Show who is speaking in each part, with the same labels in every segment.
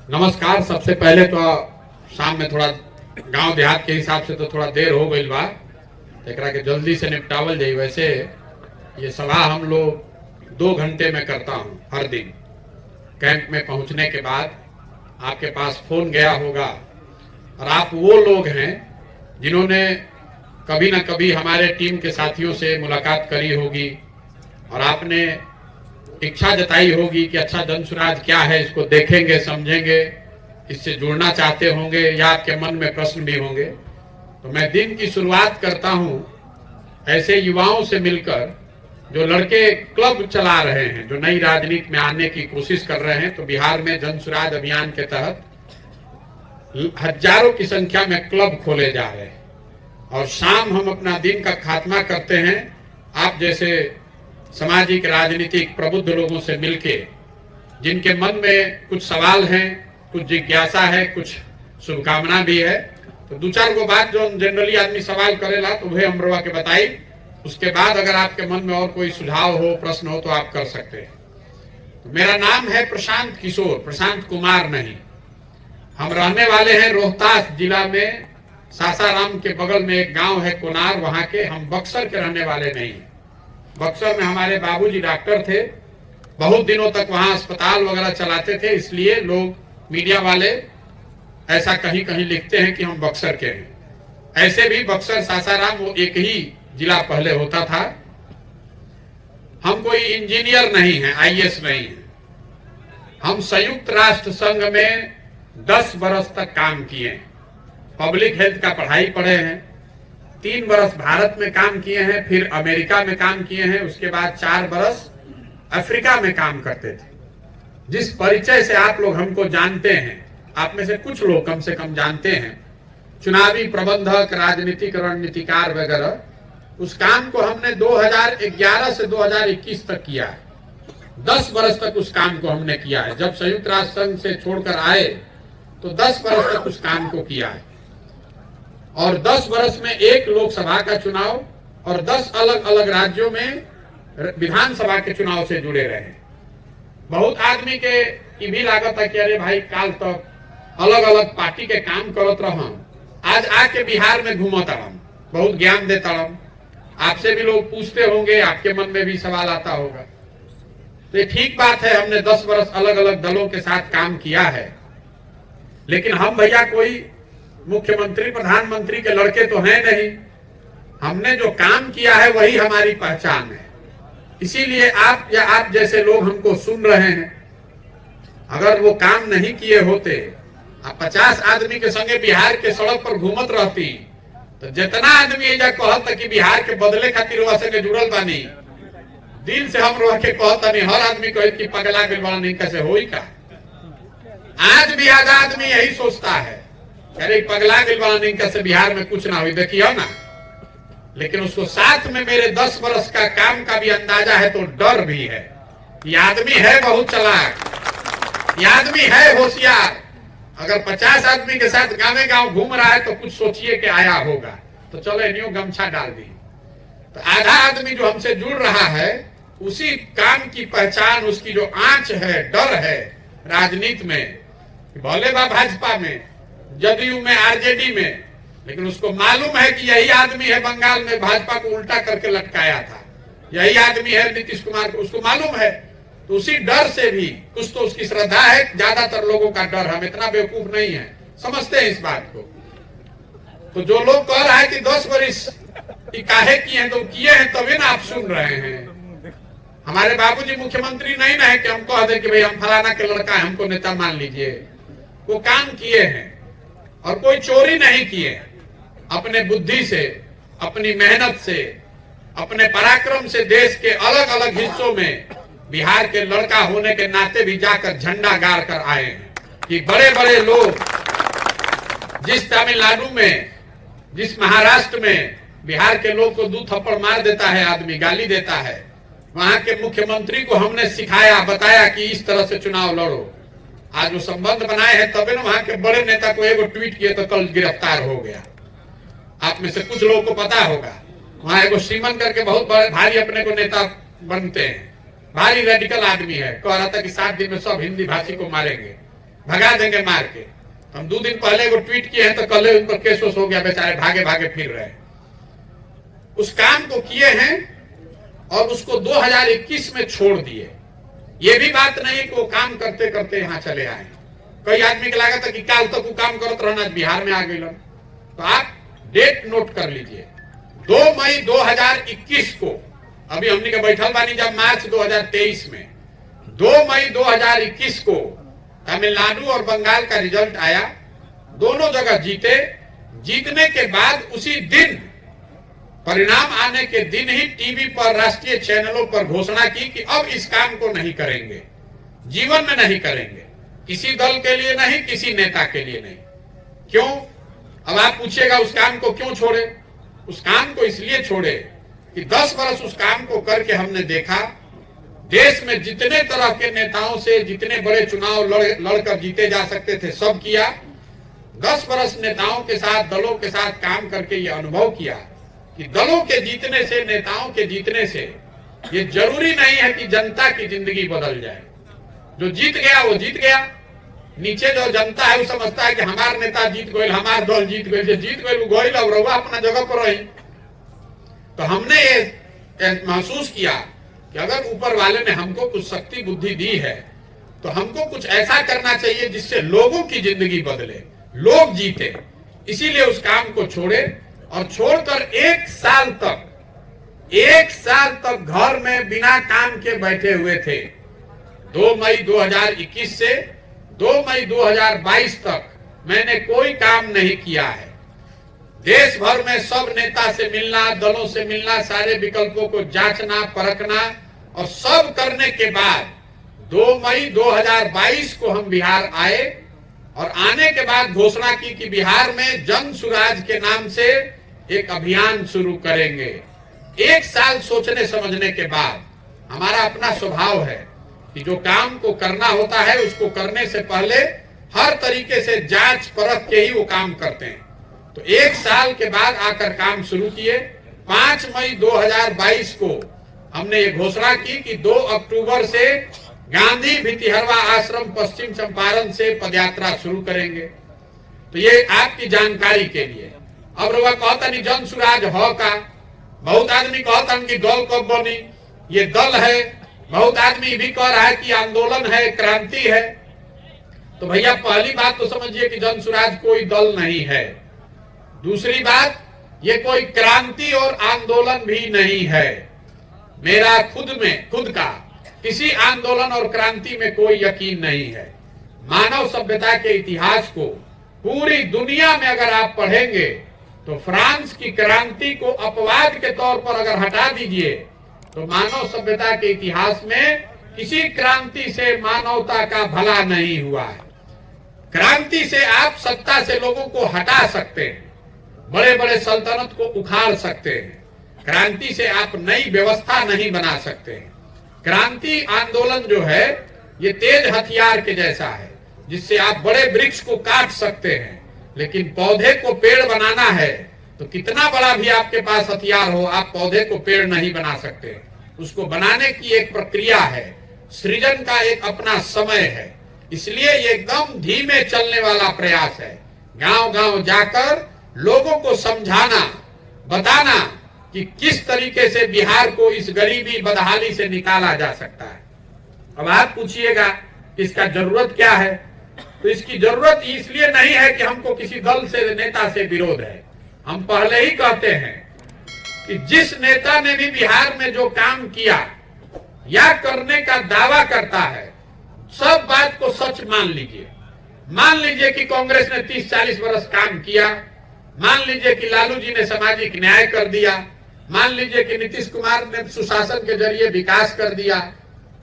Speaker 1: नमस्कार। सबसे पहले तो शाम में थोड़ा गांव देहात के हिसाब से तो थोड़ा देर हो गई बा, एकरा के जल्दी से निपटावल जाई। वैसे ये सभा हम लोग 2 घंटे में करता हूँ हर दिन। कैंप में पहुंचने के बाद आपके पास फोन गया होगा और आप वो लोग हैं जिन्होंने कभी न कभी हमारे टीम के साथियों से मुलाकात करी होगी और आपने इच्छा जताई होगी कि अच्छा जनसुराज क्या है, इसको देखेंगे, समझेंगे, इससे जुड़ना चाहते होंगे या आपके मन में प्रश्न भी होंगे। तो मैं दिन की शुरुआत करता हूं ऐसे युवाओं से मिलकर जो लड़के क्लब चला रहे हैं, जो नई राजनीति में आने की कोशिश कर रहे हैं। तो बिहार में जनसुराज अभियान के तहत हजारों की संख्या में क्लब खोले जा रहे हैं और शाम हम अपना दिन का खात्मा करते हैं आप जैसे सामाजिक राजनीतिक प्रबुद्ध लोगों से मिलके, जिनके मन में कुछ सवाल हैं, कुछ जिज्ञासा है, कुछ शुभकामना भी है। तो 2-4 गो बात जो जनरली आदमी सवाल करेला तो वह हमरवा के बताई। उसके बाद अगर आपके मन में और कोई सुझाव हो, प्रश्न हो तो आप कर सकते हैं। तो मेरा नाम है प्रशांत किशोर, प्रशांत कुमार नहीं। हम रहने वाले हैं रोहतास जिला में, सासाराम के बगल में एक गांव है कोनार, वहां के। हम बक्सर के रहने वाले नहीं। बक्सर में हमारे बाबूजी डॉक्टर थे, बहुत दिनों तक वहां अस्पताल वगैरह चलाते थे, इसलिए लोग मीडिया वाले ऐसा कहीं कहीं लिखते हैं कि हम बक्सर के हैं। ऐसे भी बक्सर सासाराम वो एक ही जिला पहले होता था। हम कोई इंजीनियर नहीं है, आईएएस नहीं है। हम संयुक्त राष्ट्र संघ में 10 बरस तक काम किए हैं। पब्लिक हेल्थ का पढ़ाई पढ़े हैं। 3 बरस भारत में काम किए हैं, फिर अमेरिका में काम किए हैं, उसके बाद 4 बरस अफ्रीका में काम करते थे। जिस परिचय से आप लोग हमको जानते हैं, आप में से कुछ लोग कम से कम जानते हैं, चुनावी प्रबंधक, राजनीतिक रणनीतिकार वगैरह, उस काम को हमने 2011 से 2021 तक किया है। 10 बरस तक उस काम को हमने किया है। जब संयुक्त राष्ट्र संघ से छोड़कर आए तो 10 बरस तक उस काम को किया है और 10 वर्ष में 1 लोकसभा का चुनाव और 10 अलग अलग राज्यों में विधानसभा के चुनाव से जुड़े रहे। बहुत आदमी के ये भी लागत है कि अरे भाई काल तक अलग अलग पार्टी के काम करत रहम, आज आके बिहार में घूमत रहम, बहुत ज्ञान देता रहम। आपसे भी लोग पूछते होंगे, आपके मन में भी सवाल आता होगा। तो ये ठीक बात है, हमने 10 वर्ष अलग अलग दलों के साथ काम किया है, लेकिन हम भैया कोई मुख्यमंत्री प्रधानमंत्री के लड़के तो हैं नहीं। हमने जो काम किया है वही हमारी पहचान है। इसीलिए आप या आप जैसे लोग हमको सुन रहे हैं। अगर वो काम नहीं किए होते, आप 50 आदमी के संगे बिहार के सड़क पर घूमत रहती तो जितना आदमी एजा कहता कि बिहार के बदले खातिर वहां से जुड़ल बानी, दिल से हम रह के कहता नहीं। हर आदमी कहे कि पगला गइल बा, नहीं कैसे होई का। आज भी आधा आदमी यही सोचता है, अरे पगला गइल बा, नहीं कैसे बिहार में कुछ ना हुई, देखिए ना। लेकिन उसको साथ में मेरे 10 वर्ष का काम का भी अंदाजा है, तो डर भी है। ये आदमी है बहुत चालाक, ये आदमी है होशियार। अगर 50 आदमी के साथ गाँव गाँव घूम रहा है तो कुछ सोचिए कि आया होगा। तो चलो इन्हों गमछा डाल दी। तो आधा आदमी जो हमसे जुड़ रहा है, उसी काम की पहचान, उसकी जो आंच है, डर है राजनीति में, भले बा भाजपा में, जदयू में, आरजेडी में, लेकिन उसको मालूम है कि यही आदमी है बंगाल में भाजपा को उल्टा करके लटकाया था, यही आदमी है नीतीश कुमार को, उसको मालूम है। तो उसी डर से भी कुछ तो उसकी श्रद्धा है। ज्यादातर लोगों का डर, हम इतना बेवकूफ नहीं है, समझते हैं इस बात को। तो जो लोग कह रहा है कि 10 वर्ष काहे किए हैं, तो किए हैं तभी ना आप सुन रहे हैं। हमारे बाबूजी मुख्यमंत्री नहीं ना है कि हम कह दें कि भाई हम फलाना के लड़का है, हमको नेता मान लीजिए। वो काम किए हैं और कोई चोरी नहीं किए। अपने बुद्धि से, अपनी मेहनत से, अपने पराक्रम से देश के अलग अलग हिस्सों में बिहार के लड़का होने के नाते भी जाकर झंडा गाड़ कर आए हैं। कि बड़े बड़े लोग जिस तमिलनाडु में, जिस महाराष्ट्र में बिहार के लोग को 2 थप्पड़ मार देता है आदमी, गाली देता है, वहां के मुख्यमंत्री को हमने सिखाया, बताया कि इस तरह से चुनाव लड़ो। आज वो संबंध बनाए हैं, तभी ना वहां के बड़े नेता को एगो ट्वीट किए तो कल गिरफ्तार हो गया। आप में से कुछ लोगों को पता होगा, वहां एगो श्रीमन करके बहुत बड़े भारी अपने को नेता बनते हैं, भारी रेडिकल आदमी है, कह रहा था कि 7 दिन में सब हिंदी भाषी को मारेंगे। भगा देंगे मार के। हम 2 दिन पहले वो ट्वीट किए हैं तो कल उन पर केस हो गया, बेचारे भागे भागे फिर रहे। उस काम को किए हैं और उसको 2021 में छोड़ दिए। ये भी बात नहीं कि वो काम करते करते यहाँ चले आए। कई आदमी के लगा था कि कल तक वो काम करते रहना, बिहार में आ गए। तो आप डेट नोट कर लीजिए, 2 मई 2021 को, अभी हमने के बैठल बानी जब मार्च 2023 में, 2 मई 2021 को तमिलनाडु और बंगाल का रिजल्ट आया। दोनों जगह जीते। जीतने के बाद उसी दिन, परिणाम आने के दिन ही टीवी पर, राष्ट्रीय चैनलों पर घोषणा की कि अब इस काम को नहीं करेंगे, जीवन में नहीं करेंगे, किसी दल के लिए नहीं, किसी नेता के लिए नहीं। क्यों? अब आप पूछिएगा उस काम को क्यों छोड़े? उस काम को इसलिए छोड़े कि 10 वर्ष उस काम को करके हमने देखा, देश में जितने तरह के नेताओं से जितने बड़े चुनाव लड़कर जीते जा सकते थे सब किया। 10 वर्ष नेताओं के साथ, दलों के साथ काम करके ये अनुभव किया कि दलों के जीतने से, नेताओं के जीतने से ये जरूरी नहीं है कि जनता की जिंदगी बदल जाए। जो जीत गया वो जीत गया। नीचे जो जनता है वो समझता है कि हमार नेता जीत गए, हमार दल जीत गए, जो जीत गए वो गए, अब रहुआ अपना जगह पर रही। तो हमने ये महसूस किया कि अगर ऊपर वाले ने हमको कुछ शक्ति बुद्धि दी है तो हमको कुछ ऐसा करना चाहिए जिससे लोगों की जिंदगी बदले, लोग जीते। इसीलिए उस काम को छोड़े और छोड़कर 1 साल तक घर में बिना काम के बैठे हुए थे। 2 मई 2021 से 2 मई 2022 तक मैंने कोई काम नहीं किया है। देश भर में सब नेता से मिलना, दलों से मिलना, सारे विकल्पों को जांचना, परखना और सब करने के बाद 2 मई 2022 को हम बिहार आए और आने के बाद घोषणा की कि बिहार में जन सुराज के नाम से एक अभियान शुरू करेंगे। 1 साल सोचने समझने के बाद हमारा अपना स्वभाव है कि जो काम को करना होता है उसको करने से पहले हर तरीके से जांच परख के ही वो काम करते हैं। तो 1 साल के बाद आकर काम शुरू किए। 5 मई 2022 को हमने ये घोषणा की कि 2 अक्टूबर से गांधी भितिहरवा आश्रम पश्चिम चंपारण से पदयात्रा शुरू करेंगे। तो ये आपकी जानकारी के लिए। अब रउआ कहता नहीं जन सुराज हो का, बहुत आदमी कहता कि दल कब बनी, ये दल है। बहुत आदमी भी कह रहा है कि आंदोलन है, क्रांति है। तो भैया पहली बात तो समझिए कि जन सुराज कोई दल नहीं है। दूसरी बात, ये कोई क्रांति और आंदोलन भी नहीं है। मेरा खुद का किसी आंदोलन और क्रांति में कोई यकीन नहीं है। मानव सभ्यता के इतिहास को पूरी दुनिया में अगर आप पढ़ेंगे तो फ्रांस की क्रांति को अपवाद के तौर पर अगर हटा दीजिए तो मानव सभ्यता के इतिहास में किसी क्रांति से मानवता का भला नहीं हुआ है। क्रांति से आप सत्ता से लोगों को हटा सकते हैं, बड़े बड़े सल्तनत को उखाड़ सकते हैं। क्रांति से आप नई व्यवस्था नहीं बना सकते हैं। क्रांति आंदोलन जो है ये तेज हथियार के जैसा है जिससे आप बड़े वृक्ष को काट सकते हैं, लेकिन पौधे को पेड़ बनाना है तो कितना बड़ा भी आपके पास हथियार हो, आप पौधे को पेड़ नहीं बना सकते। उसको बनाने की एक प्रक्रिया है, सृजन का एक अपना समय है। इसलिए ये एकदम धीमे चलने वाला प्रयास है। गांव गांव जाकर लोगों को समझाना, बताना कि किस तरीके से बिहार को इस गरीबी बदहाली से निकाला जा सकता है। अब आप पूछिएगा इसका जरूरत क्या है, तो इसकी जरूरत इसलिए नहीं है कि हमको किसी दल से, नेता से विरोध है। हम पहले ही कहते हैं कि जिस नेता ने भी बिहार में जो काम किया या करने का दावा करता है, सब बात को सच मान लीजिए। मान लीजिए कि कांग्रेस ने 30-40 वर्ष काम किया, मान लीजिए कि लालू जी ने सामाजिक न्याय कर दिया, मान लीजिए कि नीतीश कुमार ने सुशासन के जरिए विकास कर दिया,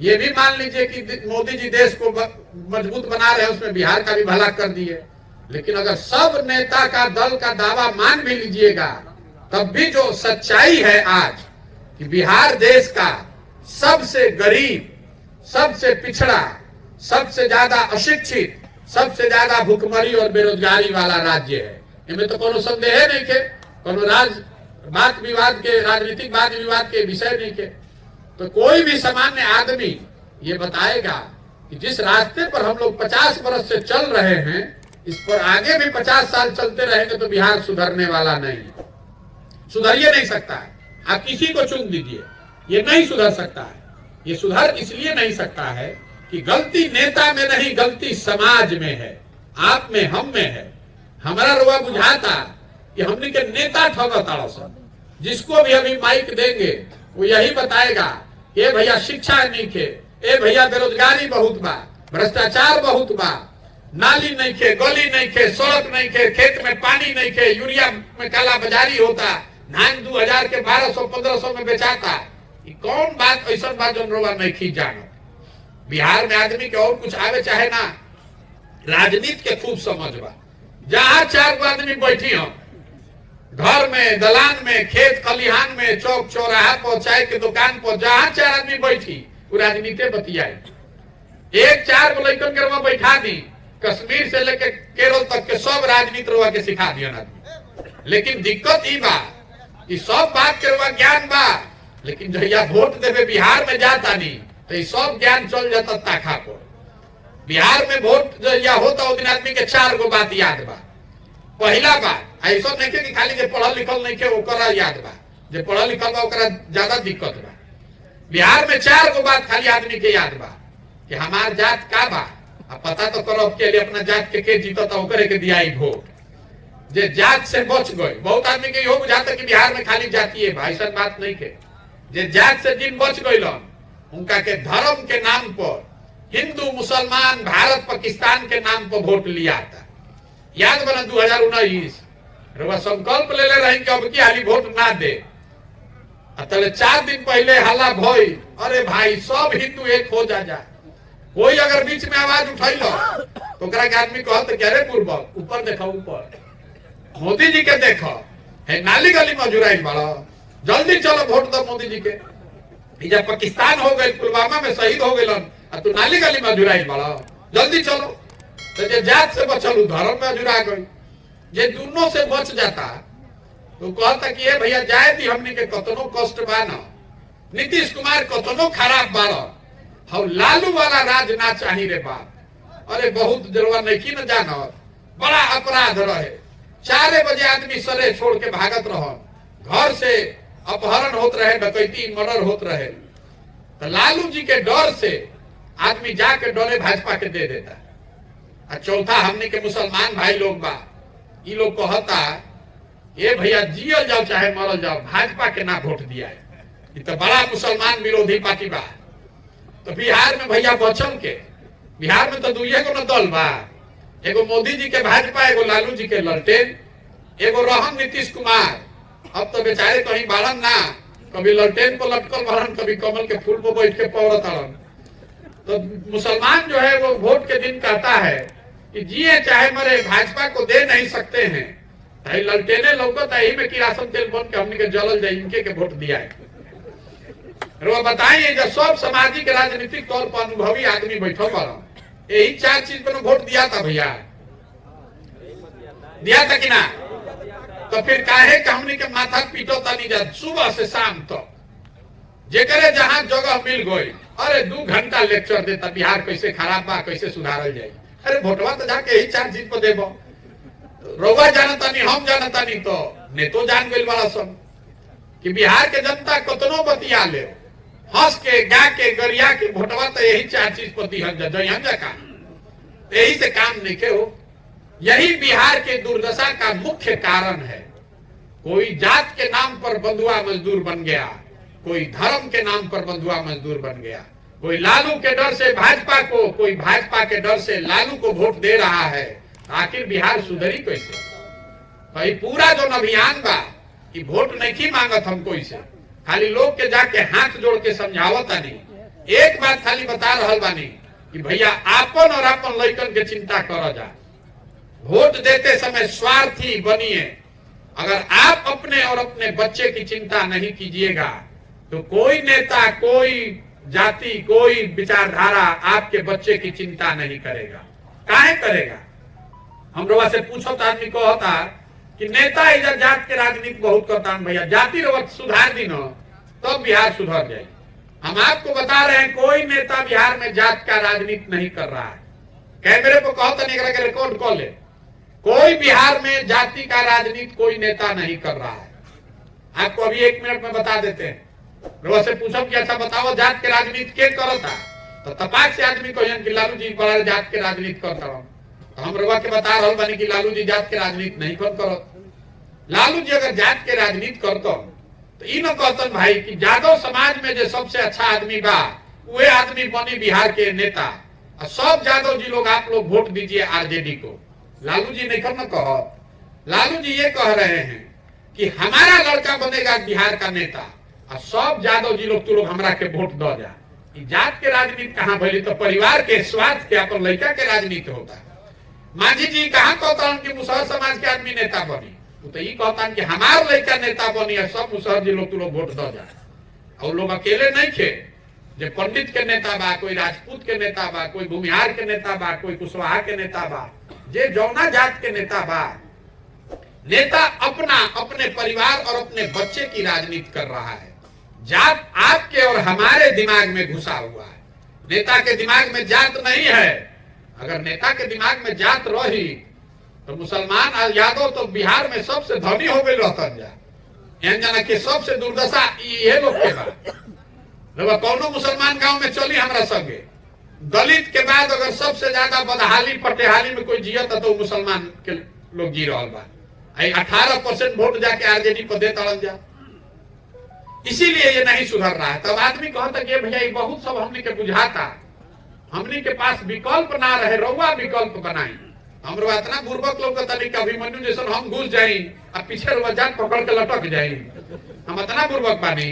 Speaker 1: ये भी मान लीजिए कि मोदी जी देश को मजबूत बना रहे हैं, उसमें बिहार का भी भला कर दिए। लेकिन अगर सब नेता का, दल का दावा मान भी लीजिएगा, तब भी जो सच्चाई है आज कि बिहार देश का सबसे गरीब, सबसे पिछड़ा, सबसे ज्यादा अशिक्षित, सबसे ज्यादा भुखमरी और बेरोजगारी वाला राज्य है। इनमें तो कोनो संदेह नहीं के, कोनो बात विवाद के, राजनीतिक वाद विवाद के विषय नहीं के। तो कोई भी सामान्य आदमी ये बताएगा कि जिस रास्ते पर हम लोग 50 वर्ष से चल रहे हैं, इस पर आगे भी 50 साल चलते रहेंगे तो बिहार सुधरने वाला नहीं, सुधरिए नहीं सकता है। आप किसी को चुन दीजिए, ये नहीं सुधर सकता है। ये सुधर इसलिए नहीं सकता है कि गलती नेता में नहीं, गलती समाज में है, आप में, हम में है। हमारा रुआ बुझाता कि हमने के नेता ठगताड़ा सब, जिसको भी अभी माइक देंगे वो यही बताएगा, ये भैया शिक्षा नहीं खे, ए भैया बेरोजगारी बहुत बा, भ्रष्टाचार बहुत बा, नाली नहीं खे, गली नहीं खे, सड़क नहीं खे, खेत में पानी नहीं खे, यूरिया में काला बाजारी होता, धान 2000 के 1200-1500 में बेचाता। कौन बात ऐसा बात जो रोवा नहीं खी जानो। बिहार में आदमी के और कुछ आवे चाहे ना, राजनीति के खूब समझ बा। जहां 4 आदमी बैठी हो, घर में, दलान में, खेत खलिहान में, चौक चौराहा पर, चाय के दुकान पर, जहां 4 आदमी बैठी वो राजनीति बतियाए। एक 4 लड़कन के रुआ बैठा दी, कश्मीर से लेकर केरल तक के सब राजनीति रुआ के सिखा दिया आदमी। लेकिन दिक्कत ई बा कि सब बात के रुआ ज्ञान बा, लेकिन जहिया वोट देवे बिहार में जाता नहीं तो सब ज्ञान चल जाता ताखा पर। बिहार में वोट जहिया होता वो दिन आदमी के 4 गो बात याद बा। पहला बात ऐसा नहीं कि खाली जो पढ़ल लिखल नहीं के ओकरा याद बा, जो पढ़ल लिखल बा ओकरा ज्यादा दिक्कत बा। बिहार में 4 गो बात खाली आदमी के याद बा कि हमार जात का बा, अब पता तो करो के लिए अपना जात के जीतता ओकरे के दिया वोट। जे जात से बच गए, बहुत आदमी के यो बुझाता कि बिहार में खाली जातीय बा, ऐसा बात नहीं के। जे जात से जिन बच गए उनका के धर्म के नाम पर, हिंदू मुसलमान भारत पाकिस्तान के नाम पर वोट लिया था। याद बना 2019 संकल्प ले रहे कि अब की हाली वोट ना दे। तले 4 दिन पहले हल्ला भई, अरे भाई सब हिंदू एक हो जा। कोई अगर बीच में आवाज उठैल तो आदमी कहते अरे पूर्वक ऊपर देखो, ऊपर मोदी जी के देखो है, नाली गली मजुराई बड़ा, जल्दी चलो वोट दो मोदी जी के। जब पाकिस्तान हो गए, पुलवामा में शहीद हो गए, तो नाली गली मजुराई बड़ा, जल्दी चलो। तो जे जात से बचल धर्म में अजुरा गई। जे दोनों से बच जाता तो कहता कि ये भैया जाए दी, हमने के कतनो कष्ट बा न, नीतीश कुमार कतनो खराब बाड़ा, हम लालू वाला राज ना चाही रे बाप। अरे बहुत जरूर नहीं न जाना, बड़ा अपराध रहे। 4 बजे आदमी सरे छोड़ के भागत रह, घर से अपहरण होत रहे, डकैती मर्डर होत रहे। तो लालू जी के डर से आदमी जाके डरे भाजपा के दे देता। और चौथा हमने के मुसलमान भाई लोग बा, ये लोग कहता ये भैया जियल जाओ चाहे मरल जाओ, भाजपा के ना वोट दिया है। ये तो बड़ा मुसलमान विरोधी पार्टी बा। तो बिहार में भैया बचल के, बिहार में तो 2 गो न दल बा, एगो मोदी जी के भाजपा, एगो लालू जी के ललटेन, एगो रहन नीतीश कुमार। अब तो बेचारे कहीं बाड़न ना, कभी ललटेन पर लटकल बाड़न, कभी कमल के फूल पर बैठ के पौड़त आड़न। तो मुसलमान जो है वो वोट के दिन कहता है कि जिए चाहे मरे भाजपा को दे नहीं सकते हैं। ललटेने लौकत है, यही में किरासन तेल बन के हमने के जलल जाए, इनके के वोट दिया है। वो बताइए जब सब सामाजिक राजनीतिक तौर पर अनुभवी आदमी बैठल बड़ा, यही 4 चीज पर वोट दिया था भैया, दिया था कि ना? तो फिर काहे कि हमने के माथा पीटो तनी जा सुबह से शाम तक, जेकरे जहां जगह मिल गई, अरे 2 घंटा लेक्चर देता बिहार कैसे खराब बा, कैसे सुधारल जाए। अरे वोटवा तो जाके यही 4 चीज पर देबो। रउआ जानता नहीं, हम जानता नहीं, तो नेतो जान गइल वाला सब कि बिहार के जनता कतनो बतिया ले, हंस के गा के गरिया के वोटवा तो यही 4 चीज पर दिहन जा, यही से काम नहीं के हो। यही बिहार के दुर्दशा का मुख्य कारण है। कोई जात के नाम पर बंधुआ मजदूर बन गया, कोई धर्म के नाम पर बंधुआ मजदूर बन गया, कोई लालू के डर से भाजपा को, कोई भाजपा के डर से लालू को वोट दे रहा है। आखिर बिहार सुधरी कैसे? भाई पूरा जो अभियान बा कि वोट नहीं मांगत हम कोई से, खाली लोग के जाके हाथ जोड़ के समझावत नहीं। एक बात खाली बता रहल बानी कि भैया आपन और आपन लड़कन के चिंता करो जा। वोट देते समय स्वार्थी बनिए। अगर आप अपने और अपने बच्चे की चिंता नहीं कीजिएगा तो कोई नेता, कोई जाति, कोई विचारधारा आपके बच्चे की चिंता नहीं करेगा। काहे करेगा? हम लोग से पूछो तो आदमी को होता कि नेता इधर जात के राजनीति बहुत करता है। भैया जाति रोग सुधार दी न तब बिहार सुधर जाए। हम आपको बता रहे हैं कोई नेता बिहार में जात का राजनीति नहीं कर रहा है। कैमरे पर कहो तो नहीं रिकॉर्ड कॉल ले, कोई बिहार में जाति का राजनीति कोई नेता नहीं कर रहा है। आपको अभी 1 मिनट में बता देते हैं। रोज से पूछो कि अच्छा बताओ जात के राजनीति के करता, तो तपाक से आदमी कहियन कि लालू जी बड़ा जात के राजनीति करता रहो। तो हम रोज के बता रहा बानी कि लालू जी जात के राजनीति नहीं करो। लालू जी अगर जात के राजनीति करतो तो इ न कहतन भाई कि यादव समाज में जो सबसे अच्छा आदमी बा वे आदमी बनी बिहार के नेता, और सब यादव जी लोग आप लोग वोट दीजिए आरजेडी को। लालू जी नहीं करना कहो। लालू जी ये कह रहे हैं कि हमारा लड़का बनेगा बिहार का नेता, और सब यादव जी लोग तू लोग हमरा के वोट दो जा। जात के राजनीति कहाँ भली, तो परिवार के स्वार्थ के अपन लड़का के राजनीति होता है। मांझी जी कहाँ कहता कि मुसहर समाज के आदमी नेता बनी, तो ये कहता कि हमार लड़का नेता बनी है, सब मुसहर जी लोग तू लोग वोट दो जा। और लोग अकेले नहीं थे, जो पंडित के नेता बा, कोई राजपूत के नेता बा, कोई भूमिहार के नेता बा, कोई कुशवाहा के नेता बा, जे जौना जात के नेता बा, नेता अपना अपने परिवार और अपने बच्चे की राजनीति कर रहा है। जात आपके और हमारे दिमाग में घुसा हुआ है, नेता के दिमाग में जात नहीं है। अगर नेता के दिमाग में जात रही तो मुसलमान यादव तो बिहार में सबसे धनी हो गए रहतन जा। यहाँ जाना कि सबसे दुर्दशा ये लोग के बाद कौनो मुसलमान गांव में चली हमरा संगे, दलित के बाद अगर सबसे ज्यादा बदहाली पटेहाली में कोई जियत तो मुसलमान के लोग जी रहा बा। 18% वोट जाके आरजेडी को दे तड़न जा, इसीलिए ये नहीं सुधर रहा है। तब आदमी कहता कि भैया ये बहुत सब हमने के बुझाता, हमने के पास विकल्प ना रहे, रउआ विकल्प बनाई। हमरो इतना बुर्बक लोग तनी कि अभिमन्यु जैसन हम घुस जाई और पीछे रुआ जान पकड़ के लटक जाई, हम इतना बुर्बक बानी,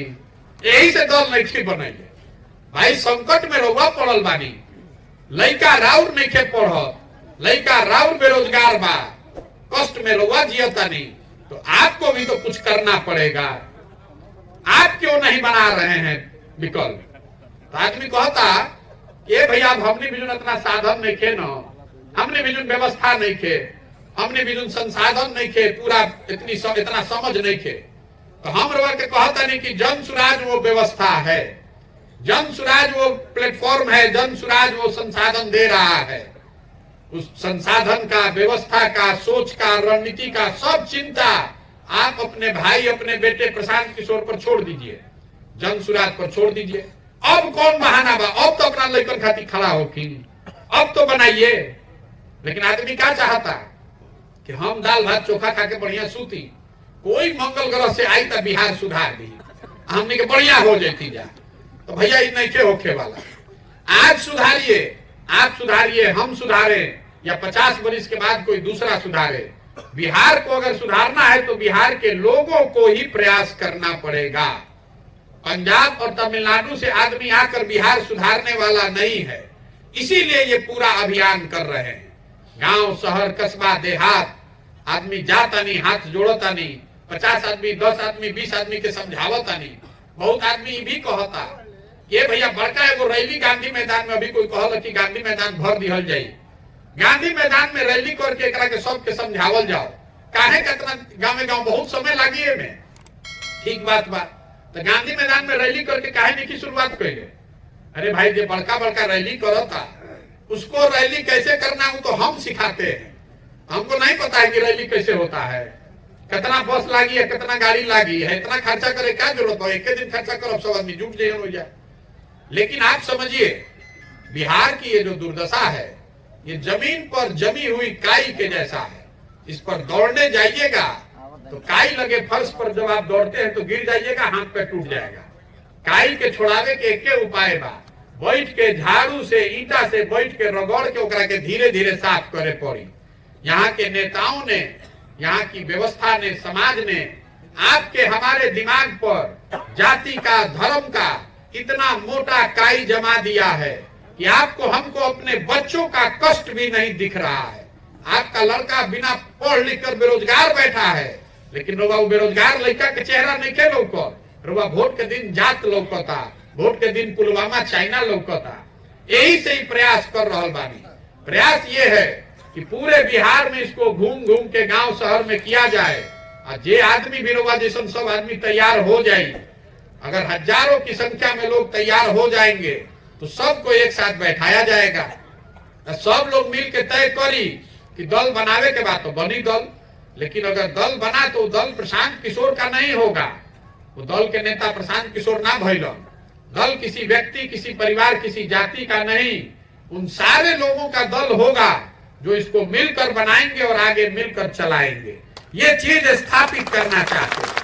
Speaker 1: यही से दल नहीं बनाइए। भाई संकट में रउआ पड़ल बानी, लइका राउर नहीं खे पढ़त, लइका राउर बेरोजगार बा, कष्ट में रउआ जियता नहीं, तो आपको भी तो कुछ करना पड़ेगा। आप क्यों नहीं बना रहे हैं विकल्प? तो आदमी कहता कि भैया हमने भी इतना साधन नहीं खे न, हमने भी व्यवस्था नहीं खे, हमने भी संसाधन नहीं खे, पूरा इतना समझ नहीं खे। तो हम लोग के कहता नहीं कि जन सुराज वो व्यवस्था है, जन सुराज वो प्लेटफॉर्म है, जन सुराज वो संसाधन दे रहा है। उस संसाधन का, व्यवस्था का, सोच का, रणनीति का सब चिंता आप अपने भाई, अपने बेटे प्रशांत किशोर पर छोड़ दीजिए, जन सुराज पर छोड़ दीजिए। अब कौन बहाना बा? अब तो अपना लेकर खाती खड़ा होगी, अब तो बनाइए। लेकिन आदमी क्या चाहता कि हम दाल भात चोखा खा के बढ़िया सूती, कोई मंगल ग्रह से आई तो बिहार सुधार दी, हमने के बढ़िया हो जाती जा। तो भैया ये नहीं के होखे वाला। आज सुधारिए, आप सुधारिए, हम सुधारे, या 50 वर्ष के बाद कोई दूसरा सुधारे। बिहार को अगर सुधारना है तो बिहार के लोगों को ही प्रयास करना पड़ेगा। पंजाब और तमिलनाडु से आदमी आकर बिहार सुधारने वाला नहीं है, इसीलिए ये पूरा अभियान कर रहे हैं। गांव, शहर, कस्बा, देहात आदमी जाता नहीं, हाथ जोड़ता नहीं, 50 आदमी, 10 आदमी, 20 आदमी के समझावता नहीं। बहुत आदमी भी कहता ये भैया बड़का एगो रैली गांधी मैदान में, अभी कोई कहल कि गांधी मैदान भर दिहल जाई, गांधी मैदान में रैली करके एकरा के सबके समझावल जाओ। काहे कितना गाँव बहुत समय लगी में, ठीक बात बा। तो गांधी मैदान में रैली करके काहे नहीं की शुरुआत कइले? अरे भाई जो बड़का बड़का रैली करता उसको रैली कैसे करना वो तो हम सिखाते हैं। हमको नहीं पता है कि रैली कैसे होता है, कितना बस लागी है, कितना गाड़ी लागी है, इतना खर्चा करे क्या जरूरत है? एक दिन खर्चा करो, सब आदमी जुट जाए हो जाए। लेकिन आप समझिए बिहार की ये जो दुर्दशा है, ये जमीन पर जमी हुई काई के जैसा है। इस पर दौड़ने जाइएगा तो काई लगे फर्श पर, जब आप दौड़ते हैं तो गिर जाइएगा, हाथ पैर टूट जाएगा। काई के छोड़ावे के एक उपाय बा, बैठ के झाड़ू से, ईंटा से बैठ के रगड़ के ओकरा के धीरे धीरे साफ करे पड़ी। यहाँ के नेताओं ने, यहाँ की व्यवस्था ने, समाज ने आपके हमारे दिमाग पर जाति का, धर्म का इतना मोटा काई जमा दिया है कि आपको हमको अपने बच्चों का कष्ट भी नहीं दिख रहा है। आपका लड़का बिना पढ़ लिख कर बेरोजगार बैठा है, लेकिन रुआ बेरोजगार लड़का के चेहरा नहीं के लौकत। रुआ वोट के दिन जात लौकता, वोट के दिन पुलवामा चाइना लौकता। यही से ही प्रयास कर रहा बानी। प्रयास ये है कि पूरे बिहार में इसको घूम घूम के गांव शहर में किया जाए, और जे आदमी भी रुआ जैसन सब आदमी तैयार हो जाए, अगर हजारों की संख्या में लोग तैयार हो जाएंगे तो सबको एक साथ बैठाया जाएगा, सब लोग मिल के तय करी कि दल बनावे के बाद तो बनी दल, लेकिन अगर दल बना तो दल प्रशांत किशोर का नहीं होगा, वो दल के नेता प्रशांत किशोर ना भइलन, दल किसी व्यक्ति, किसी परिवार, किसी जाति का नहीं, उन सारे लोगों का दल होगा जो इसको मिलकर बनाएंगे और आगे मिलकर चलाएंगे। ये चीज स्थापित करना चाहते हैं।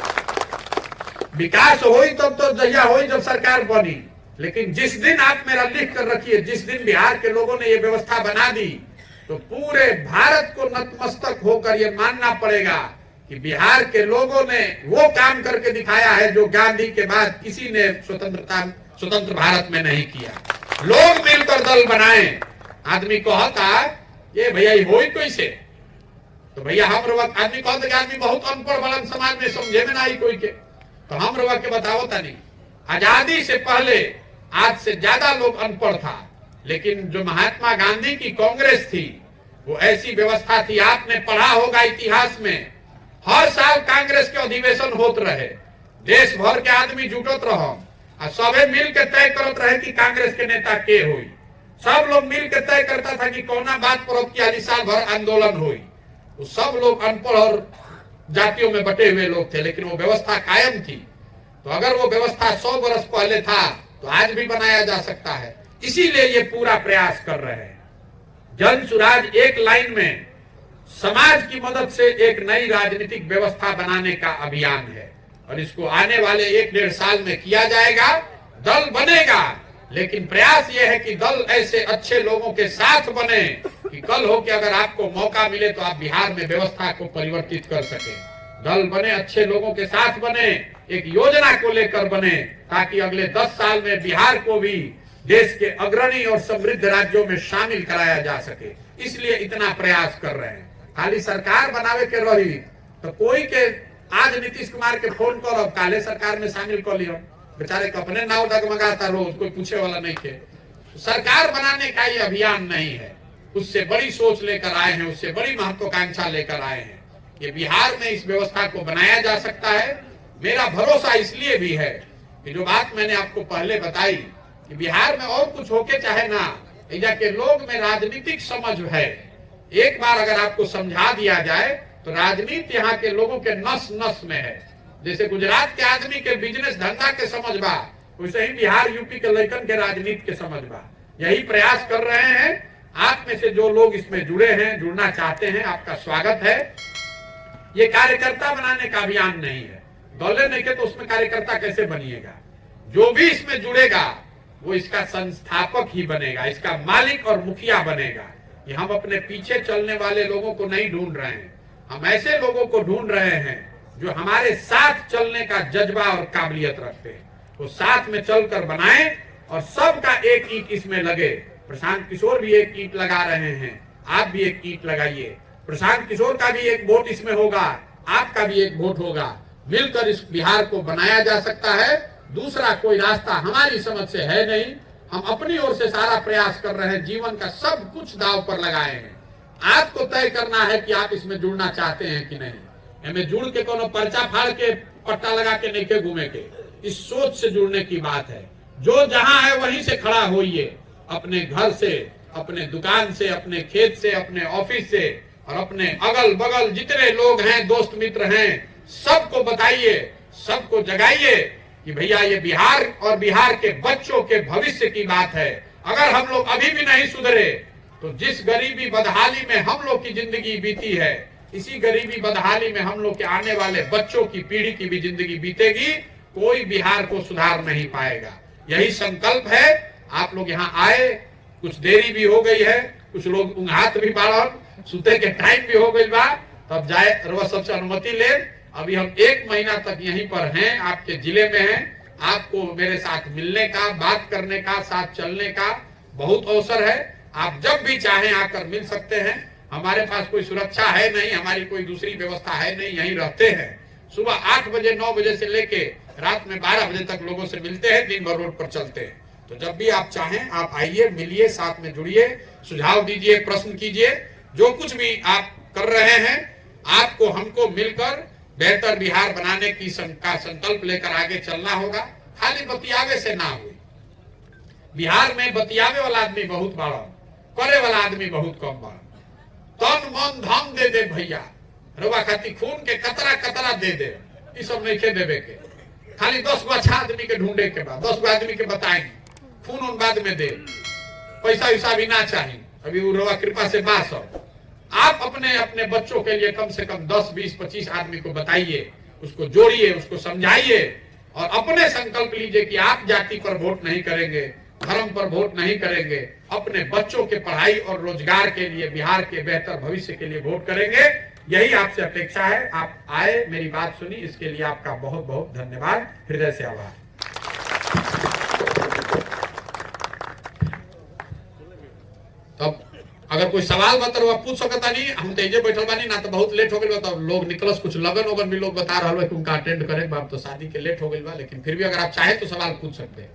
Speaker 1: विकास हो तब तो जहिया हो जब सरकार बनी, लेकिन जिस दिन आप मेरा लिख कर रखिए, जिस दिन बिहार के लोगों ने ये व्यवस्था बना दी तो पूरे भारत को नतमस्तक होकर ये मानना पड़ेगा कि बिहार के लोगों ने वो काम करके दिखाया है जो गांधी के बाद किसी ने स्वतंत्र भारत में नहीं किया। लोग मिलकर दल बनाए। आदमी कहता ये भैया हो कैसे, तो भैया हम आदमी कहते कि आदमी बहुत अनपढ़ बड़न समाज में समझे में ना आई कोई के, तो हम रवा के बताओ नहीं। आजादी से पहले आज से ज्यादा लोग अनपढ़ था, लेकिन जो महात्मा गांधी की कांग्रेस थी वो ऐसी व्यवस्था थी, आपने पढ़ा होगा इतिहास में, हर साल कांग्रेस के अधिवेशन होत रहे, देश भर के आदमी जुटत रहो और सबे मिल के तय करत रहे कि कांग्रेस के नेता के हुई। सब लोग मिल के तय करता था कि कौना बात पर अब की साल भर आंदोलन हुई। वो सब लोग अनपढ़ और जातियों में बटे हुए लोग थे, लेकिन वो व्यवस्था कायम थी। तो अगर वो व्यवस्था 100 वर्ष पहले था तो आज भी बनाया जा सकता है। इसीलिए ये पूरा प्रयास कर रहे हैं। जन सुराज एक लाइन में समाज की मदद से एक नई राजनीतिक व्यवस्था बनाने का अभियान है और इसको आने वाले 1-1.5 साल में किया जाएगा। दल बनेगा, लेकिन प्रयास यह है कि दल ऐसे अच्छे लोगों के साथ बने कि कल हो कि अगर आपको मौका मिले तो आप बिहार में व्यवस्था को परिवर्तित कर सके। दल बने, अच्छे लोगों के साथ बने, एक योजना को लेकर बने, ताकि अगले 10 साल में बिहार को भी देश के अग्रणी और समृद्ध राज्यों में शामिल कराया जा सके। इसलिए इतना प्रयास कर रहे हैं। खाली सरकार बनावे के रही तो कोई के आज नीतीश कुमार के फोन करो काले सरकार में शामिल कर लियो, बेचारे को अपने नाव डगमगाता रोज, कोई पूछे वाला नहीं थे। सरकार बनाने का ये अभियान नहीं है, उससे बड़ी सोच लेकर आए हैं, उससे बड़ी महत्वाकांक्षा लेकर आए हैं। ये बिहार में इस व्यवस्था को बनाया जा सकता है। मेरा भरोसा इसलिए भी है कि जो बात मैंने आपको पहले बताई कि बिहार में और कुछ होके चाहे ना, इधर के लोग में राजनीतिक समझ है। एक बार अगर आपको समझा दिया जाए तो राजनीति यहाँ के लोगों के नस नस में है। जैसे गुजरात के आदमी के बिजनेस धंधा के समझ बा, वैसे ही बिहार यूपी के लड़कन के राजनीति के समझ बा। यही प्रयास कर रहे हैं। आप में से जो लोग इसमें जुड़े हैं, जुड़ना चाहते हैं, आपका स्वागत है। ये कार्यकर्ता बनाने का अभियान नहीं है। दौले नहीं के तो उसमें कार्यकर्ता कैसे बनिएगा। जो भी इसमें जुड़ेगा वो इसका संस्थापक ही बनेगा, इसका मालिक और मुखिया बनेगा। ये हम अपने पीछे चलने वाले लोगों को नहीं ढूंढ रहे हैं, हम ऐसे लोगों को ढूंढ रहे हैं जो हमारे साथ चलने का जज्बा और काबिलियत रखते हैं। वो साथ में चलकर बनाएं और सबका एक ईंट इसमें लगे। प्रशांत किशोर भी एक ईंट लगा रहे हैं, आप भी एक ईंट लगाइए। प्रशांत किशोर का भी एक वोट इसमें होगा, आपका भी एक वोट होगा। मिलकर इस बिहार को बनाया जा सकता है। दूसरा कोई रास्ता हमारी समझ से है नहीं। हम अपनी ओर से सारा प्रयास कर रहे हैं, जीवन का सब कुछ दांव पर लगाए हैं। आपको तय करना है कि आप इसमें जुड़ना चाहते हैं कि नहीं। हमें जुड़ के कोनो पर्चा फाड़ के पट्टा लगा के नहीं के घूमे के, इस सोच से जुड़ने की बात है। जो जहां है वहीं से खड़ा होइए, अपने घर से, अपने दुकान से, अपने खेत से, अपने ऑफिस से और अपने अगल बगल जितने लोग हैं, दोस्त मित्र हैं, सबको बताइए, सबको जगाइए कि भैया ये बिहार और बिहार के बच्चों के भविष्य की बात है। अगर हम लोग अभी भी नहीं सुधरे तो जिस गरीबी बदहाली में हम लोग की जिंदगी बीती है, इसी गरीबी बदहाली में हम लोग के आने वाले बच्चों की पीढ़ी की भी जिंदगी बीतेगी। कोई बिहार को सुधार नहीं पाएगा। यही संकल्प है। आप लोग यहाँ आए, कुछ देरी भी हो गई है, कुछ लोग ऊँघात भी बाढ़, सुते के टाइम भी हो गई बा, तब जाए रवा सबसे अनुमति ले। अभी हम 1 महीना तक यहीं पर हैं, आपके जिले में हैं। आपको मेरे साथ मिलने का, बात करने का, साथ चलने का बहुत अवसर है। आप जब भी चाहें आकर मिल सकते हैं। हमारे पास कोई सुरक्षा है नहीं, हमारी कोई दूसरी व्यवस्था है नहीं, यहीं रहते हैं। सुबह 8 बजे 9 बजे से लेके रात में 12 बजे तक लोगों से मिलते हैं, दिन भर रोड पर चलते हैं। तो जब भी आप चाहें आप आइए, मिलिए, साथ में जुड़िए, सुझाव दीजिए, प्रश्न कीजिए। जो कुछ भी आप कर रहे हैं, आपको हमको मिलकर बेहतर बिहार बनाने की का संकल्प लेकर आगे चलना होगा। खाली बतियावे से ना हुई। बिहार में बतियावे वाला आदमी बहुत बड़ा, करे वाला आदमी बहुत कम बड़ा। तन मन धन दे दे भैया, रुआ खाती खून के कतरा कतरा दे दे, ये सब नहीं के देवे के। खाली 10 गो अच्छा आदमी के ढूंढे के बाद 10 गो आदमी के बताएंगे, खून उन बाद में दे, पैसा वैसा भी ना चाहिए। अभी वो रुआ कृपा से बात सब आप अपने अपने बच्चों के लिए कम से कम 10, 20, 25 आदमी को बताइए, उसको जोड़िए, उसको समझाइए और अपने संकल्प लीजिए कि आप जाति पर वोट नहीं करेंगे, धर्म पर वोट नहीं करेंगे, अपने बच्चों के पढ़ाई और रोजगार के लिए, बिहार के बेहतर भविष्य के लिए वोट करेंगे। यही आपसे अपेक्षा है। आप आए, मेरी बात सुनी, इसके लिए आपका बहुत बहुत धन्यवाद, हृदय से आभार। तब अगर कोई सवाल बता पूछ सकता नहीं, हम तेजे बैठल बानी ना, तो बहुत लेट हो गई तो लोग निकलस, कुछ लगन वगन भी लोग बता रहा है कि उनका अटेंड करे बाप, तो शादी के लेट हो गई बा, लेकिन फिर भी अगर आप चाहे तो सवाल पूछ सकते हैं।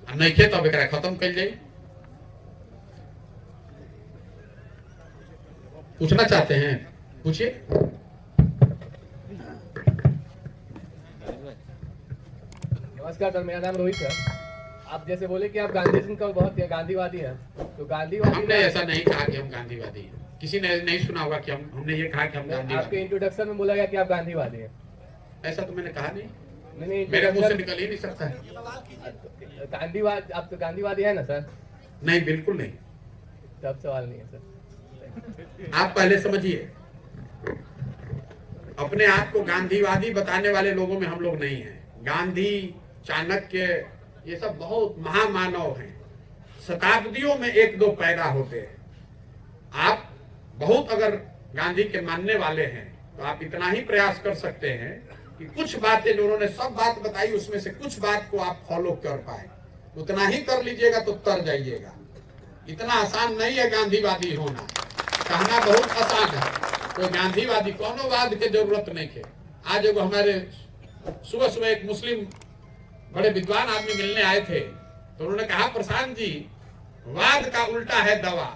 Speaker 1: नहीं खे तो अब एक खत्म कर जाए। पूछना चाहते हैं, पूछिए।
Speaker 2: नमस्कार सर, मेरा नाम रोहित है। आप जैसे बोले कि आप गांधीजी का बहुत गांधीवादी हैं, तो गांधीवादी
Speaker 1: हमने ऐसा नहीं कहा कि हम गांधीवादी हैं। किसी ने नहीं सुना होगा कि हमने ये कहा कि हम गांधीवादी।
Speaker 2: आपके इंट्रोडक्शन में बोला गया कि आप गांधीवादी हैं।
Speaker 1: ऐसा तो मैंने कहा नहीं,
Speaker 2: मैंने
Speaker 1: मेरे मुंह से निकल ही नहीं सकता है।
Speaker 2: गांधीवादी, आप तो गांधीवादी है ना सर?
Speaker 1: नहीं, बिल्कुल नहीं।
Speaker 2: तब सवाल नहीं है सर।
Speaker 1: आप पहले समझिए, अपने आप को गांधीवादी बताने वाले लोगों में हम लोग नहीं हैं। गांधी, चाणक्य, ये सब बहुत महामानव हैं, शताब्दियों में 1-2 पैदा होते हैं। आप बहुत अगर गांधी के मानने वाले हैं तो आप इतना ही प्रयास कर सकते हैं कि कुछ बातें जो उन्होंने सब बात बताई उसमें से कुछ बात को आप फॉलो कर पाए, उतना ही कर लीजिएगा तो तर जाइएगा। इतना आसान नहीं है गांधीवादी होना, कहना बहुत आसान है। कोई गांधीवादी कोनो वाद के जरूरत नहीं है। आज एगो हमारे सुबह एक मुस्लिम बड़े विद्वान आदमी मिलने आए थे, तो उन्होंने कहा, प्रशांत जी, वाद का उल्टा है दवा।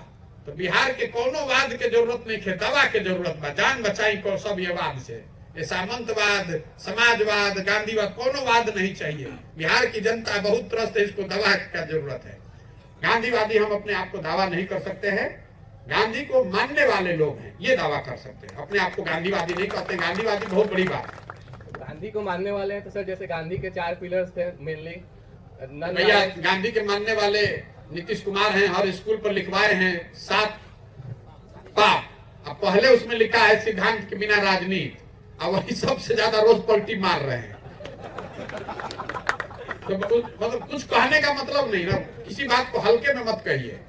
Speaker 1: तो बिहार के कोनो वाद के जरूरत नहीं है, दवा के जरूरत बा। जान बचाई को सब ये वाद से, ये सामंतवाद, समाजवाद, गांधीवाद, कोनो वाद नहीं चाहिए। बिहार की जनता बहुत त्रस्त है, इसको दवा का जरूरत है। गांधीवादी हम अपने आप को दावा नहीं कर सकते हैं। गांधी को मानने वाले लोग हैं ये दावा कर सकते हैं, अपने आप को गांधीवादी नहीं कहते। गांधीवादी बहुत बड़ी बात है।
Speaker 2: गांधी को मानने वाले हैं तो सर, जैसे गांधी के 4 पिलर्स थे मेनली।
Speaker 1: भैया, गांधी के मानने वाले नीतीश कुमार हैं, हर स्कूल पर लिखवाए हैं 7 पाप। अब पहले उसमें लिखा है सिद्धांत के बिना राजनीति, अब वही सबसे ज्यादा रोज पलटी मार रहे हैं। तो मतलब कुछ कहने का मतलब नहीं ना, किसी बात को हल्के में मत कहिए।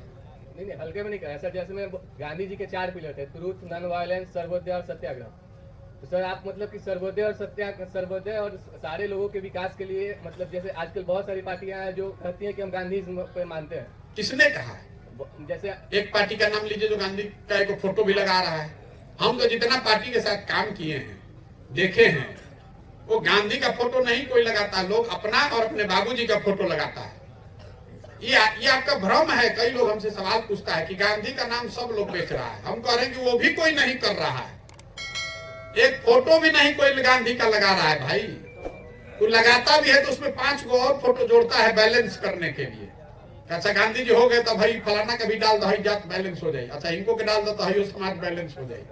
Speaker 2: नहीं, हल्के में नहीं कहा सर। जैसे मैं गांधी जी के 4 पिलर थे, ट्रूथ, नॉन वायलेंस, सर्वोदय और सत्याग्रह। तो सर आप मतलब कि सर्वोदय और सारे लोगों के विकास के लिए, मतलब जैसे आजकल बहुत सारी पार्टियां हैं जो कहती हैं कि हम गांधी पे मानते हैं।
Speaker 1: किसने कहा है?
Speaker 2: जैसे
Speaker 1: एक पार्टी का नाम लीजिए जो गांधी का एक फोटो भी लगा रहा है। हम तो जितना पार्टी के साथ काम किए हैं, देखे हैं, वो गांधी का फोटो नहीं कोई लगाता। लोग अपना और अपने बाबूजी का फोटो लगाता है। ये आपका भ्रम है। कई लोग हमसे सवाल पूछता है कि गांधी का नाम सब लोग बेच रहा है। हम कह रहे हैं कि वो भी कोई नहीं कर रहा है। एक फोटो भी नहीं कोई गांधी का लगा रहा है भाई। कोई लगाता भी है तो उसमें 5 गो और फोटो जोड़ता है बैलेंस करने के लिए। अच्छा, गांधी जी हो गए तो भाई फलाना का भी डाल दो, जात बैलेंस हो जाए। अच्छा, इनको के डाल दो तो समाज बैलेंस हो जाए।